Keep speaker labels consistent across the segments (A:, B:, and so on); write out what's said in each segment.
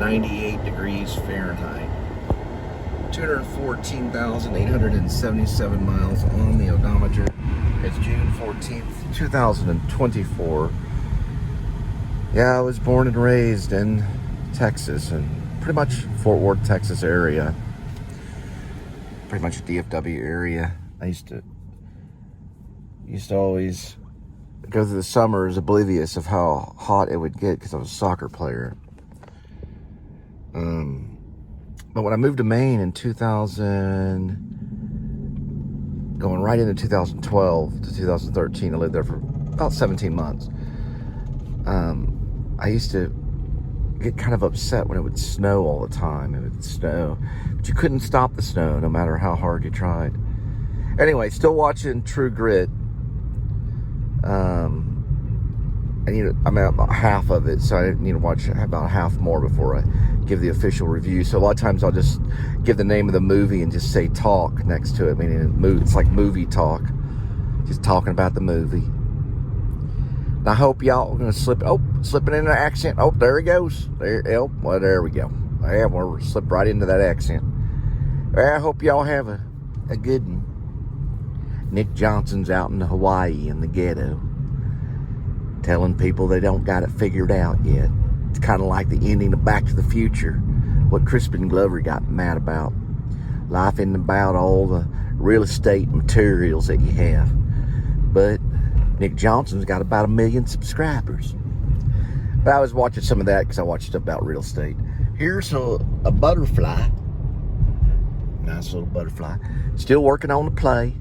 A: 98 degrees Fahrenheit. 214,877 miles on the odometer. It's June 14th, 2024. Yeah, I was born and raised in Texas, and pretty much Fort Worth, Texas area. Pretty much DFW area. I used to always go through the summers oblivious of how hot it would get because I was a soccer player. But when I moved to Maine in 2000, going right into 2012 to 2013, I lived there for about 17 months. I used to get kind of upset when it would snow all the time. It would snow, but you couldn't stop the snow no matter how hard you tried. Anyway, still watching True Grit. I'm at about half of it, so I need to watch about half more before I give the official review. So a lot of times I'll just give the name of the movie and just say talk next to it, meaning it's like movie talk, just talking about the movie. And I hope y'all are going to slipping in an accent. Oh, there he goes. There we go. Yeah, we're slipped right into that accent. I hope y'all have a good one. Nick Johnson's out in Hawaii in the ghetto, telling people they don't got it figured out yet. It's kind of like the ending of Back to the Future, what Crispin Glover got mad about. Life isn't about all the real estate materials that you have. But Nick Johnson's got about 1 million subscribers. But I was watching some of that because I watched stuff about real estate. Here's a butterfly. Nice little butterfly. Still working on the play.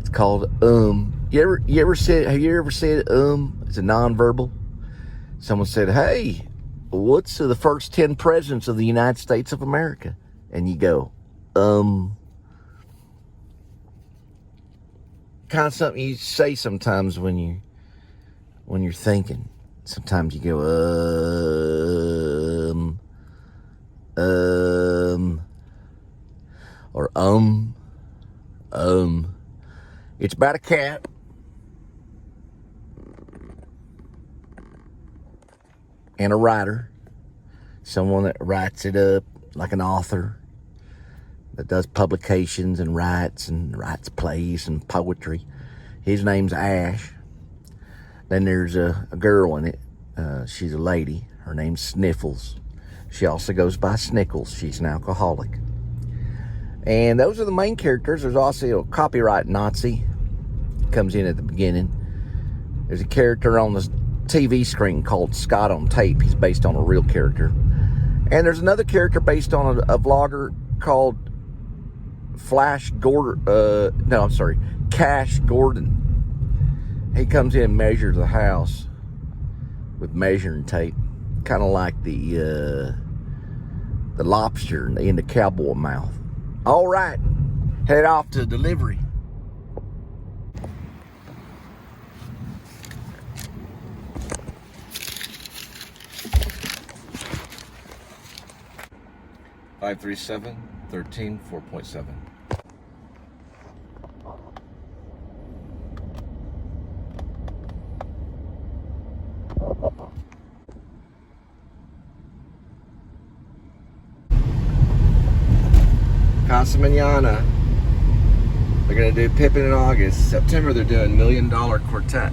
A: It's called Have you ever said it's a nonverbal? Someone said, hey, what's the first 10 presidents of the United States of America? And you go, kind of something you say sometimes when you're thinking. Sometimes you go, or It's about a cat. And a writer. Someone that writes it up like an author. That does publications and writes plays and poetry. His name's Ash. Then there's a girl in it. She's a lady. Her name's Sniffles. She also goes by Snickles. She's an alcoholic. And those are the main characters. There's also a copyright Nazi. Comes in at the beginning. There's a character on the TV screen called Scott on Tape. He's based on a real character. And there's another character based on a vlogger called Cash Gordon. He comes in and measures the house with measuring tape. Kind of like the lobster in the cowboy mouth. All right, head off to delivery. (537) 13 4.7. Casa Mañana. They're going to do Pippin in August. September, they're doing $1 Million Quartet.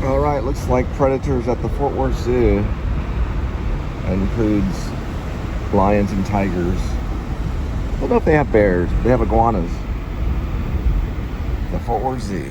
A: Alright, looks like predators at the Fort Worth Zoo. That includes lions and tigers. I don't know if they have bears, but they have iguanas. The Fort Worth Zoo.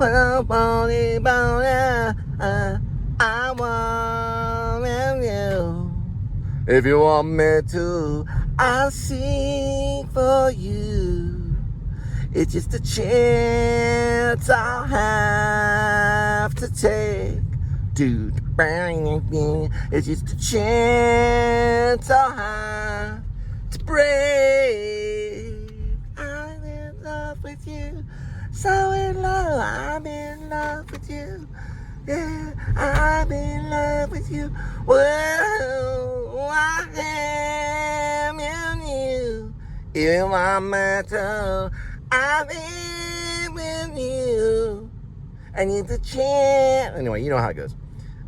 A: I want you. If you want me to, I'll sing for you. It's just a chance I'll have to take. Dude, it's just a chance I'll have to break. I'm in love with you. So in love, I'm in love with you. Yeah, I'm in love with you. Whoa, I am in you. In my matter, I'm in with you. I need the chance. Anyway, you know how it goes.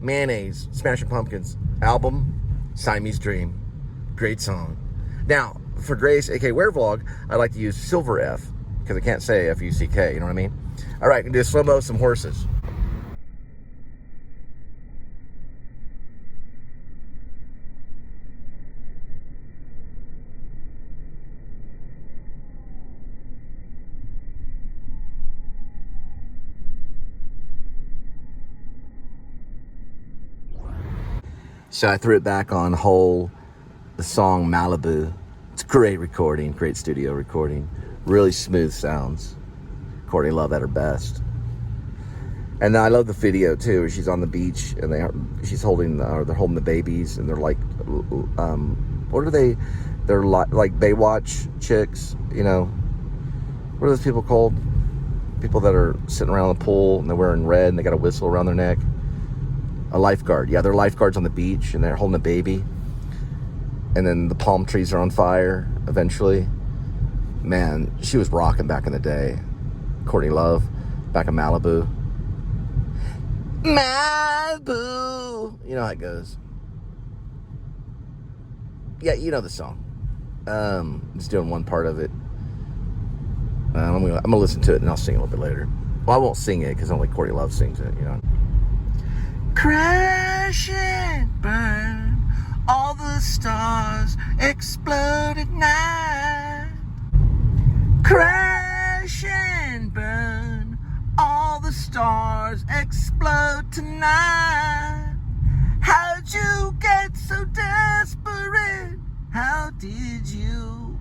A: Mayonnaise, Smashing Pumpkins album, Siamese Dream. Great song. Now, for Grace, aka Werevlog, I like to use Silver F because I can't say F-U-C-K, you know what I mean? All right, do slow-mo, some horses. So I threw it back on Hole, the song Malibu. It's a great recording, great studio recording. Really smooth sounds. Courtney Love at her best. And I love the video too, where she's on the beach and she's holding, they're holding the babies, and they're like, what are they? They're like Baywatch chicks, you know. What are those people called? People that are sitting around the pool and they're wearing red and they got a whistle around their neck. A lifeguard. Yeah, they're lifeguards on the beach and they're holding a baby. And then the palm trees are on fire eventually. Man, she was rocking back in the day. Courtney Love, back in Malibu. Malibu! You know how it goes. Yeah, you know the song. Just doing one part of it. I'm gonna listen to it and I'll sing a little bit later. Well, I won't sing it because only Courtney Love sings it, you know. Crash and burn, all the stars explode at night. Crash and burn, all the stars explode tonight. How'd you get so desperate? How did you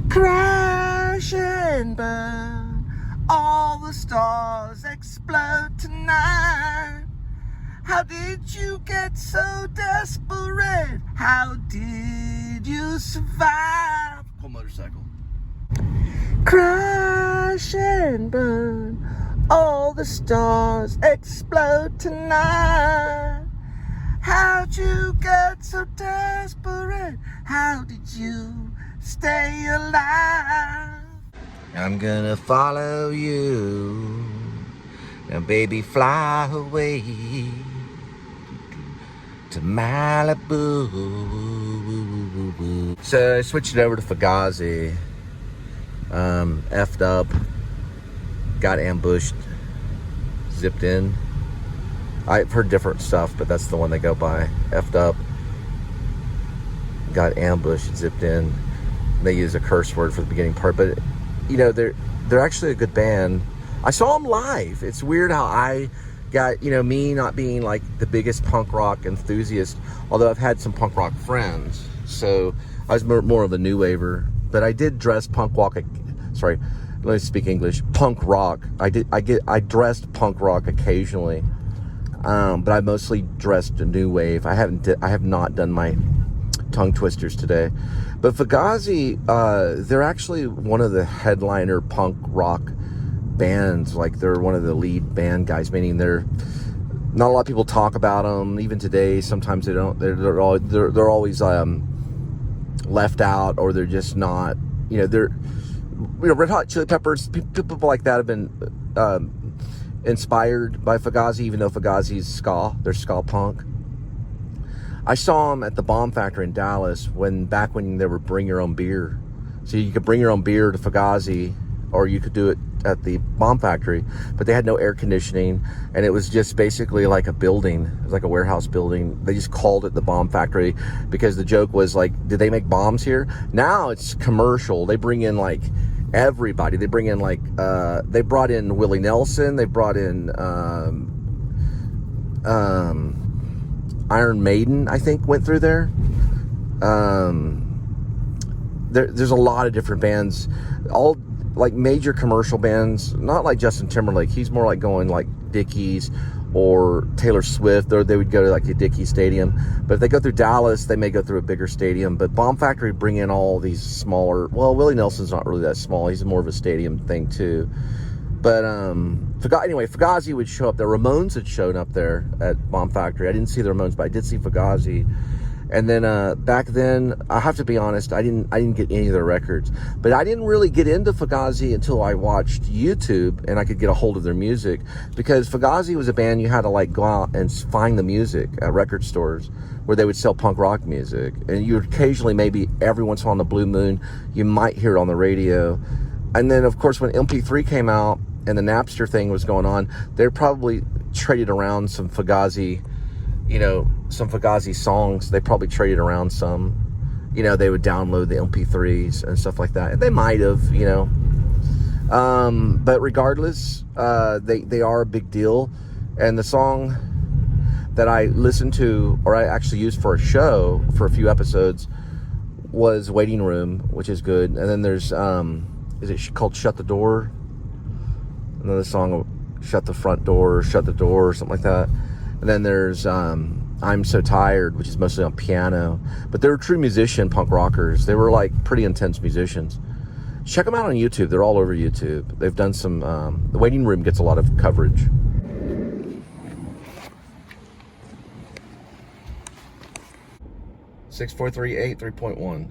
A: crash and burn, all the stars explode tonight? How did you get so desperate? How did you survive? Cool motorcycle. Crash and burn, all the stars explode tonight. How'd you get so desperate? How did you stay alive? I'm gonna follow you. Now baby, fly away to Malibu. So I switched it over to Faguzi. Effed up. Got ambushed. Zipped in. I've heard different stuff, but that's the one they go by. Effed up. Got ambushed, zipped in. They use a curse word for the beginning part, but you know, they're actually a good band. I saw them live. It's weird how I got, you know, me not being like the biggest punk rock enthusiast, although I've had some punk rock friends. So I was more of a new waver, but I did dress punk rock. Sorry, let me speak English. Punk rock. I dressed punk rock occasionally, but I mostly dressed a new wave. I have not done my tongue twisters today, but Faguzi, they're actually one of the headliner punk rock bands. Like they're one of the lead band guys, meaning they're not a lot of people talk about them even today. Sometimes they don't. They're always left out, or they're just not. You know, they're, you know, Red Hot Chili Peppers. People like that have been inspired by Faguzi, even though Fugazi's ska. They're ska punk. I saw them at the Bomb Factory in Dallas back when they were bring your own beer. So you could bring your own beer to Fugazi, or you could do it at the Bomb Factory, but they had no air conditioning, and it was just basically like a building. It was like a warehouse building. They just called it the Bomb Factory because the joke was like, did they make bombs here? Now it's commercial. They bring in like everybody. They bring in like, they brought in Willie Nelson. They brought in Iron Maiden, I think, went through there. There's a lot of different bands, all like major commercial bands, not like Justin Timberlake. He's more like going like Dickies or Taylor Swift, or they would go to like a Dickie Stadium. But if they go through Dallas, they may go through a bigger stadium. But Bomb Factory bring in all these smaller, well, Willie Nelson's not really that small. He's more of a stadium thing too. But anyway, Fugazi would show up. The Ramones had shown up there at Bomb Factory. I didn't see the Ramones, but I did see Fugazi. And then back then, I have to be honest, I didn't get any of their records. But I didn't really get into Fugazi until I watched YouTube and I could get a hold of their music. Because Fugazi was a band you had to like go out and find the music at record stores where they would sell punk rock music. And you would occasionally, maybe every once in a while on the Blue Moon, you might hear it on the radio. And then, of course, when MP3 came out and the Napster thing was going on, they probably traded around some Fugazi, some Fugazi songs. They probably traded around some. They would download the MP3s and stuff like that. And they might have, But regardless, they are a big deal. And the song that I listened to, or I actually used for a show for a few episodes, was Waiting Room, which is good. And then there's, is it called Shut the Door? Another song, Shut the Front Door, Shut the Door, or something like that. And then there's I'm So Tired, which is mostly on piano. But they were true musician punk rockers. They were like pretty intense musicians. Check them out on YouTube. They're all over YouTube. They've done some, the Waiting Room gets a lot of coverage. Six, 4, 3, 8, 3.1.